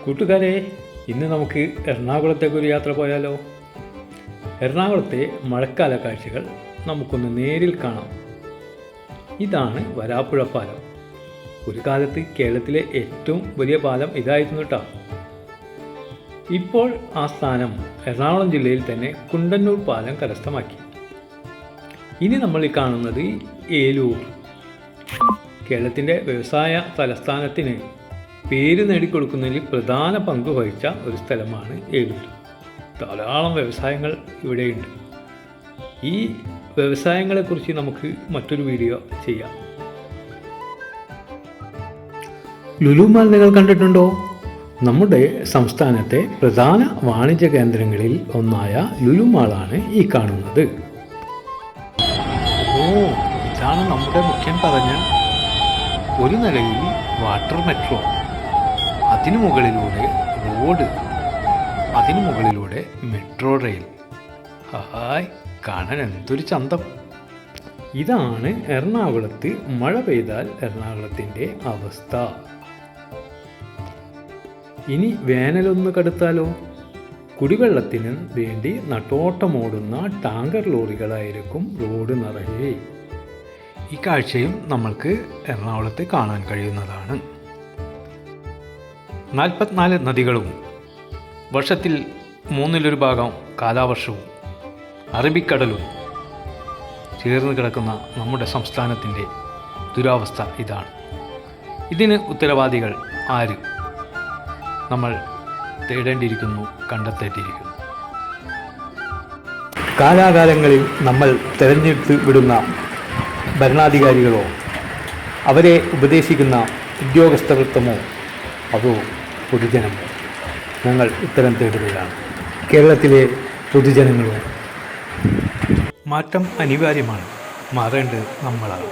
കൂട്ടുകാരെ, ഇന്ന് നമുക്ക് എറണാകുളത്തേക്ക് ഒരു യാത്ര പോയാലോ? എറണാകുളത്തെ മഴക്കാല കാഴ്ചകൾ നമുക്കൊന്ന് നേരിൽ കാണാം. ഇതാണ് വരാപ്പുഴ പാലം. ഒരു കാലത്ത് കേരളത്തിലെ ഏറ്റവും വലിയ പാലം ഇതായിരുന്നു കേട്ടോ. ഇപ്പോൾ ആ സ്ഥാനം എറണാകുളം ജില്ലയിൽ തന്നെ കുണ്ടന്നൂർ പാലം കരസ്ഥമാക്കി. ഇനി നമ്മൾ ഈ കാണുന്നത് ഏലൂർ. കേരളത്തിൻ്റെ വ്യവസായ തലസ്ഥാനത്തിന് പേര് നേടിക്കൊടുക്കുന്നതിൽ പ്രധാന പങ്ക് വഹിച്ച ഒരു സ്ഥലമാണ് ഏലൂർ. ധാരാളം വ്യവസായങ്ങൾ ഇവിടെയുണ്ട്. ഈ വ്യവസായങ്ങളെക്കുറിച്ച് നമുക്ക് മറ്റൊരു വീഡിയോ ചെയ്യാം. ലുലു മാൾ നിങ്ങൾ കണ്ടിട്ടുണ്ടോ? നമ്മുടെ സംസ്ഥാനത്തെ പ്രധാന വാണിജ്യ കേന്ദ്രങ്ങളിൽ ഒന്നായ ലുലു മാളാണ് ഈ കാണുന്നത്. ഇതാണ് നമ്മുടെ മുഖ്യൻ പറഞ്ഞ ഒരു നിലയിൽ വാട്ടർ മെട്രോ, അതിനു മുകളിലൂടെ റോഡ്, അതിനു മുകളിലൂടെ മെട്രോ റെയിൽ. ഹായ്, കാണാൻ എന്തൊരു ചന്തം! ഇതാണ് എറണാകുളത്ത് മഴ പെയ്താൽ എറണാകുളത്തിൻ്റെ അവസ്ഥ. ഇനി വേനലൊന്ന് കടുത്താലോ? കുടിവെള്ളത്തിന് വേണ്ടി നട്ടോട്ടമോടുന്ന ടാങ്കർ ലോറികളായിരിക്കും റോഡ് നിറയെ. ഈ കാഴ്ചയും നമ്മൾക്ക് എറണാകുളത്ത് കാണാൻ കഴിയുന്നതാണ്. 44 നദികളും വർഷത്തിൽ 1/3 ഭാഗം കാലാവർഷവും അറബിക്കടലും ചേർന്ന് കിടക്കുന്ന നമ്മുടെ സംസ്ഥാനത്തിൻ്റെ ദുരവസ്ഥ ഇതാണ്. ഇതിന് ഉത്തരവാദികൾ ആര്? നമ്മൾ തേടേണ്ടിയിരിക്കുന്നു, കണ്ടെത്തേണ്ടിയിരിക്കുന്നു. കാലാകാലങ്ങളിൽ നമ്മൾ തിരഞ്ഞെടുത്ത് വിടുന്ന ഭരണാധികാരികളോ അവരെ ഉപദേശിക്കുന്ന ഉദ്യോഗസ്ഥ വൃത്തമോ അതോ പൊതുജനമോ? ഞങ്ങൾ ഉത്തരം തേടുകയാണ്. കേരളത്തിലെ പൊതുജനങ്ങളോ? മാറ്റം അനിവാര്യമാണ്. മാറേണ്ടത് നമ്മളാണ്.